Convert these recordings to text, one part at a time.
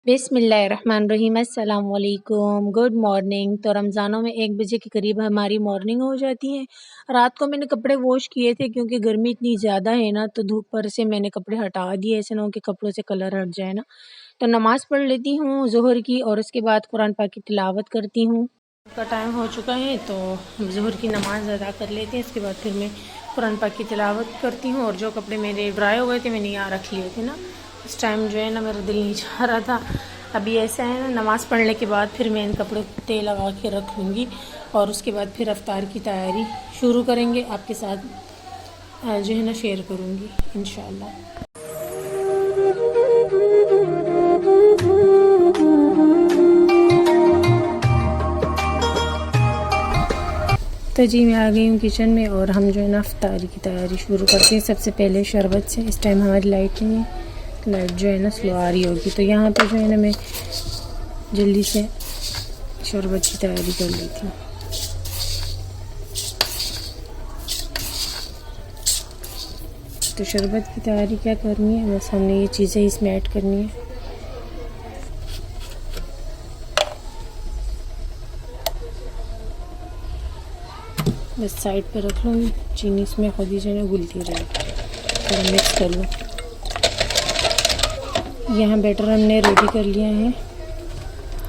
बिस्मिल्लाहिर्रहमानिर्रहीम अस्सलाम वालेकुम गुड मॉर्निंग। तो रमज़ानों में 1 बजे के करीब हमारी मॉर्निंग हो जाती है। रात को मैंने कपड़े वॉश किए थे क्योंकि गर्मी इतनी ज़्यादा है ना, तो धूप पर से मैंने कपड़े हटा दिए, ऐसे ना हो कि कपड़ों से कलर हट जाए ना। तो नमाज़ पढ़ लेती हूँ ज़ोहर की और उसके बाद कुरान पाक की तिलावत करती हूँ। का टाइम हो चुका है तो ज़ोहर की नमाज़ अदा कर लेते हैं। इसके बाद फिर मैं कुरान पाक की तिलावत करती हूँ। और जो कपड़े मेरे ड्राई हो गए थे मैंने यहाँ रख लिए थे ना, इस टाइम जो है ना मेरा दिल नहीं चाह रहा था। अभी ऐसा है ना, नमाज़ पढ़ने के बाद फिर मैं इन कपड़ों को तेल लगा के रख लूँगी और उसके बाद फिर अफ्तार की तैयारी शुरू करेंगे। आपके साथ जो है ना शेयर करूँगी इंशाल्लाह। तो जी मैं आ गई हूँ किचन में और हम जो है ना अफ्तारी की तैयारी शुरू करते हैं। सबसे पहले शरबत से। इस टाइम हमारी लाइट नहीं है, लाइट जो है ना स्लो आ रही होगी, तो यहाँ पे जो है ना मैं जल्दी से शरबत की तैयारी कर लेती हूँ। तो शरबत की तैयारी क्या करनी है, बस हमने ये चीज़ें इसमें ऐड करनी है। बस साइड पे रख लूँगी, चीनी इसमें खुद ही जो है घुलती रहेगी। थोड़ा मिक्स कर लूँ। यहाँ बैटर हमने रेडी कर लिया है।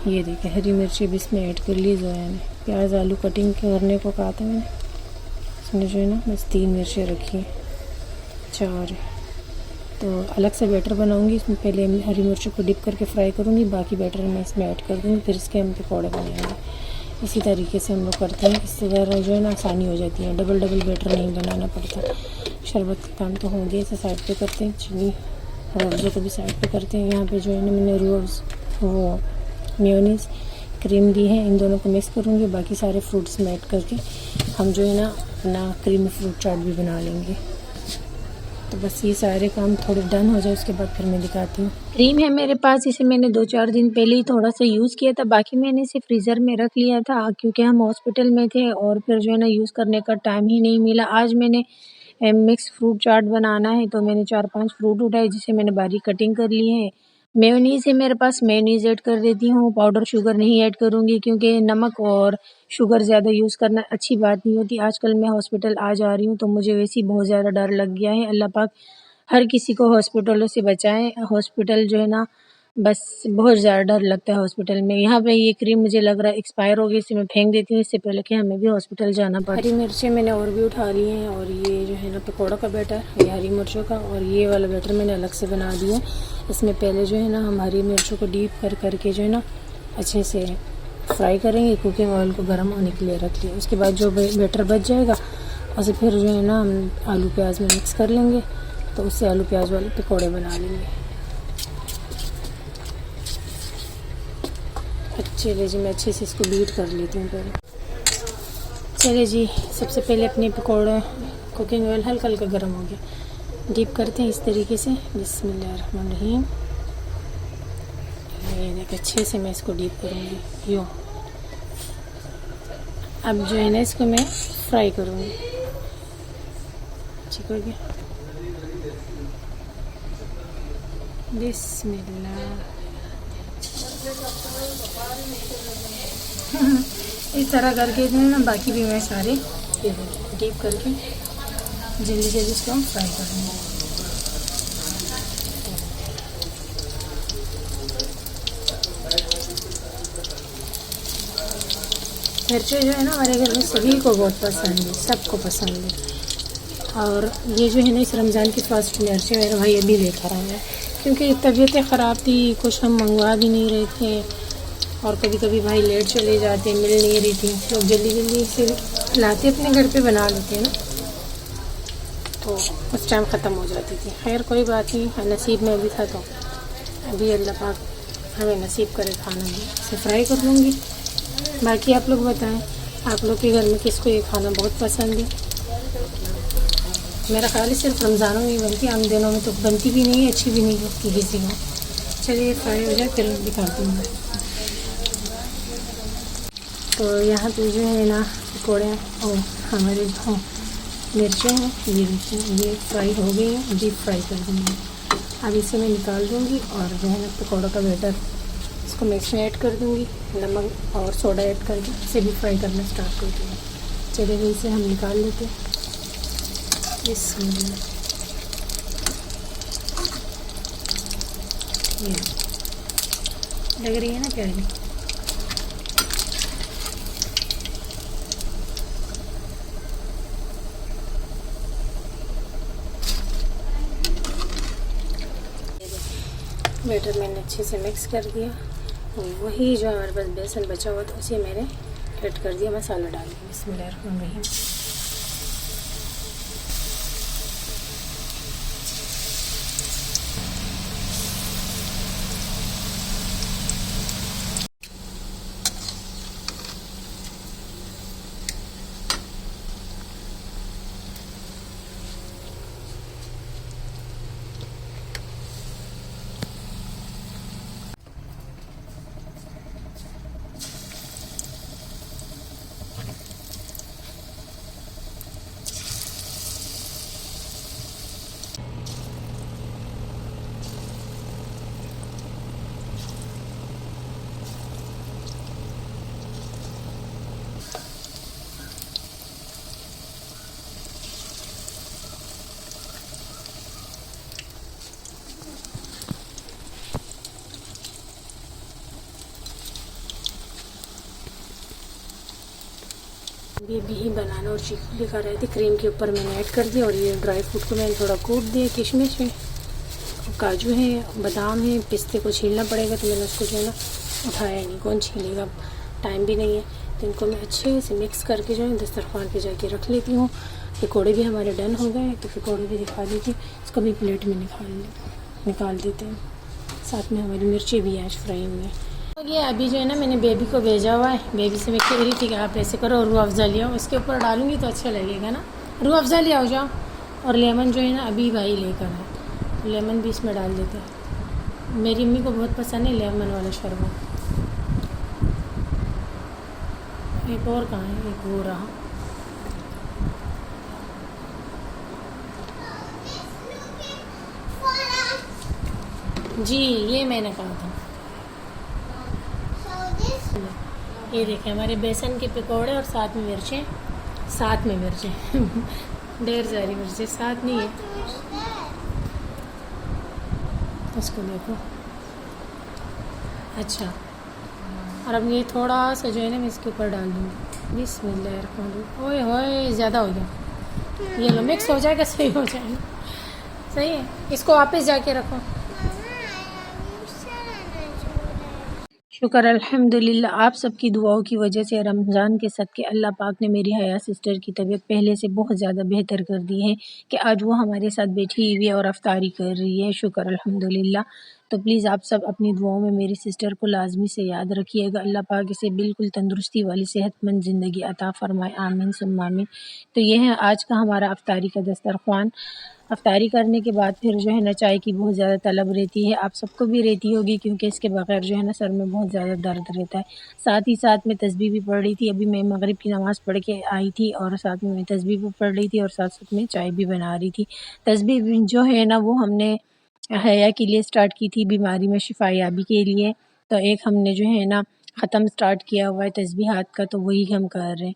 ये देखिए हरी मिर्ची भी इसमें ऐड कर ली जोया ने। प्याज आलू कटिंग करने को कहा था मैंने, इसमें जो है ना बस 3 मिर्चें रखी हैं, 4। तो अलग से बैटर बनाऊँगी। इसमें पहले हरी मिर्चों को डिप करके फ्राई करूँगी, बाकी बैटर मैं इसमें ऐड कर दूँगी, फिर इसके हम पकौड़े बनाएंगे। इसी तरीके से हम लोग करते हैं, इससे ज़रा जो है ना आसानी हो जाती है, डबल बैटर नहीं बनाना पड़ता। शरबत का काम तो हो गया, इसे साइड पे करते हैं। चीनी रूअफ़ज़ा को भी साइड पे करते हैं। यहाँ पे जो है ना मैंने वो मेयोनीज़ क्रीम ली है, इन दोनों को मिक्स करूँगी। बाकी सारे फ्रूट्स में ऐड करके हम जो है ना अपना क्रीमी फ्रूट चाट भी बना लेंगे। तो बस ये सारे काम थोड़े डन हो जाए उसके बाद फिर मैं दिखाती हूँ। क्रीम है मेरे पास, इसे मैंने 2-4 दिन पहले ही थोड़ा सा यूज़ किया था, बाकी मैंने इसे फ्रीज़र में रख लिया था क्योंकि हम हॉस्पिटल में थे और फिर जो है ना यूज़ करने का टाइम ही नहीं मिला। आज मैंने मिक्स फ्रूट चाट बनाना है तो मैंने 4-5 फ्रूट उठाए जिसे मैंने बारीक कटिंग कर ली है। मेयोनीज़ है मेरे पास, मेयोनीज़ ऐड कर देती हूँ। पाउडर शुगर नहीं ऐड करूँगी क्योंकि नमक और शुगर ज़्यादा यूज़ करना अच्छी बात नहीं होती। आजकल मैं हॉस्पिटल आ जा रही हूँ तो मुझे वैसे ही बहुत ज़्यादा डर लग गया है। अल्लाह पाक हर किसी को हॉस्पिटलों से बचाएं। हॉस्पिटल जो है ना बस बहुत ज़्यादा डर लगता है हॉस्पिटल में। यहाँ पे ये क्रीम मुझे लग रहा है एक्सपायर हो गई, इसे मैं फेंक देती हूँ इससे पहले कि हमें भी हॉस्पिटल जाना पड़े। हरी मिर्चें मैंने और भी उठा ली हैं और ये जो है ना पकौड़ा का बैटर, ये हरी मिर्चों का, और ये वाला बैटर मैंने अलग से बना दिया। इसमें पहले जो है ना हम हरी मिर्चों को डीप करके जो है ना अच्छे से फ्राई करेंगे। कुकिंग ऑयल को गर्म होने के लिए रख लिया। उसके बाद जो बैटर बच जाएगा उसे फिर जो है ना हम आलू प्याज में मिक्स कर लेंगे, तो उससे आलू प्याज वाले पकौड़े बना लेंगे। चलिए जी मैं अच्छे से इसको बीट कर लेती हूँ पहले। चलिए जी सबसे पहले अपने पकौड़े, कुकिंग ऑयल हल्का हल्का गर्म हो गया, डीप करते हैं इस तरीके से। बिस्मिल्लाहिर्रहमानिर्रहीम। ये देखिए अच्छे से मैं इसको डीप करूँगी। यूँ अब जो है ना इसको मैं फ्राई करूँगी। ठीक हो गया। बिस्मिल्लाह। इस तरह करके ना बाकी भी मैं सारे डीप करके जल्दी इसको हम फ्राई करेंगे। मिर्चें जो है ना हमारे घर में सभी को बहुत पसंद है, सबको पसंद है। और ये जो है ना इस रमज़ान की फर्स्ट मिर्चें मेरे भाई अभी लेकर आए हैं क्योंकि तबीयतें ख़राब थी, कुछ हम मंगवा भी नहीं रहे थे और कभी कभी भाई लेट चले जाते, मिल नहीं रही थी। लोग जल्दी जल्दी से लाते अपने घर पे बना लेते हैं ना, तो उस टाइम ख़त्म हो जाती थी। खैर कोई बात नहीं, नसीब में अभी था तो अभी अल्लाह पाक हमें नसीब करे खाना भी। इसे फ्राई कर लूँगी। बाकी आप लोग बताएं, आप लोग के घर में किसको ये खाना बहुत पसंद है। मेरा ख्याल है सिर्फ रमज़ानों में ही बनती है, आम दिनों में तो बनती भी नहीं है, अच्छी भी नहीं लगती किसी को। चलिए फ्राई हो जाए फिर दिखाती हूँ। तो यहाँ पे जो है ना पकौड़े और हमारे जो मिर्चें हैं ये फ्राई हो गई हैं, डीप फ्राई कर दूँगी। अब इसे मैं निकाल दूँगी और जो है ना पकौड़ों का बैटर इसको मिक्स में ऐड कर दूँगी, नमक और सोडा ऐड करके इसे भी फ्राई करना स्टार्ट कर दूँगी। चलिए इसे हम निकाल लेते हैं। बिस्मिल्लाह। ये लग रही है ना प्यारी। बैटर मैंने अच्छे से मिक्स कर दिया और वही जो हमारे पास बेसन बचा हुआ था उसे मैंने ऐड कर दिया मसाला डाल के। बिस्मिल्लाहिर्रहमानिर्रहीम। बेबी ही बनाना और चीकू भी खा रहे थे। क्रीम के ऊपर मैंने ऐड कर दिया और ये ड्राई फ्रूट को मैंने थोड़ा कूट दिया। किशमिश है, काजू है, बादाम है, पिस्ते को छीलना पड़ेगा तो मैंने उसको जो है ना उठाया नहीं, कौन छीलेगा, टाइम भी नहीं है। तो इनको मैं अच्छे से मिक्स करके जो है दस्तरखान पे जाके रख लेती हूँ। पकौड़े भी हमारे डन हो गए तो पकौड़े भी दिखा देती हूँ। इसको भी प्लेट में निकाल देते हैं। साथ में हमारी मिर्ची भी आज फ्राई हुई है। ये अभी जो है ना मैंने बेबी को भेजा हुआ है। बेबी से मैं कह रही थी कि आप ऐसे करो, रूह अफ़ज़ा ले आओ, इसके ऊपर डालूंगी तो अच्छा लगेगा ना। रूह अफ़ज़ा ले आओ जाओ। और लेमन जो है ना अभी भाई लेकर आए, लेमन भी इसमें डाल देते हैं। मेरी अम्मी को बहुत पसंद है लेमन वाला शरबत। एक और कहाँ है, एक वो रहा। जी ये मैंने कहा था। ये देखें हमारे बेसन के पकौड़े और साथ में मिर्चें, ढेर सारी मिर्चें साथ नहीं है। इसको देखो। अच्छा, और अब ये थोड़ा सा जो है ना मैं इसके ऊपर डाल दूँगी। बिस्मिल्लाह। ओए होए ज़्यादा हो गया। ये लो मिक्स हो जाएगा, सही हो जाएगा। सही है, इसको वापस जाके रखो। शुक्र अल्हम्दुलिल्लाह, आप सबकी दुआओं की वजह से रमज़ान के सदक़े अल्लाह पाक ने मेरी हया सिस्टर की तबीयत पहले से बहुत ज़्यादा बेहतर कर दी है कि आज वो हमारे साथ बैठी हुई है और अफ्तारी कर रही है। शुक्र अल्हम्दुलिल्लाह। तो प्लीज़ आप सब अपनी दुआओं में मेरी सिस्टर को लाजमी से याद रखिएगा। अल्लाह पाक इसे बिल्कुल तंदुरुस्ती वाली सेहतमंद ज़िंदगी अता फ़रमाए, आमीन सुम्मा आमीन। तो ये है आज का हमारा अफ्तारी का दस्तरख़्वान। अफ्तारी करने के बाद फिर जो है ना चाय की बहुत ज़्यादा तलब रहती है, आप सबको भी रहती होगी, क्योंकि इसके बगैर जो है ना सर में बहुत ज़्यादा दर्द रहता है। साथ ही साथ में तस्बीह भी पढ़ रही थी। अभी मैं मगरिब की नमाज़ पढ़ के आई थी और साथ में मैं तस्बीह भी पढ़ रही थी और साथ साथ में चाय भी बना रही थी। तस्बीह जो है ना वो हमने हया के लिए स्टार्ट की थी, बीमारी में शिफायाबी के लिए। तो एक हमने जो है ना ख़त्म स्टार्ट किया हुआ है तस्बीहात का, तो वही हम कर रहे हैं।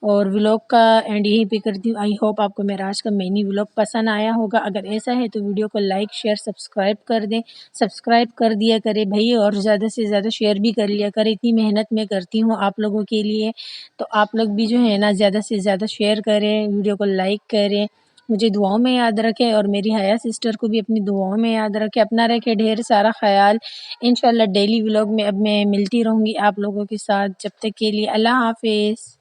और व्लॉग का एंड यहीं पे करती हूँ। आई होप आपको मेरा आज का मिनी व्लॉग पसंद आया होगा। अगर ऐसा है तो वीडियो को लाइक शेयर सब्सक्राइब कर दें, सब्सक्राइब कर दिया करें भाई, और ज़्यादा से ज़्यादा शेयर भी कर लिया करें। इतनी मेहनत मैं करती हूँ आप लोगों के लिए, तो आप लोग भी जो है ना ज़्यादा से ज़्यादा शेयर करें, वीडियो को लाइक करें, मुझे दुआओं में याद रखें और मेरी हया सिस्टर को भी अपनी दुआओं में याद रखें। अपना रखें ढेर सारा ख्याल। इंशाल्लाह डेली व्लॉग में अब मैं मिलती रहूँगी आप लोगों के साथ। जब तक के लिए अल्लाह हाफ़िज़।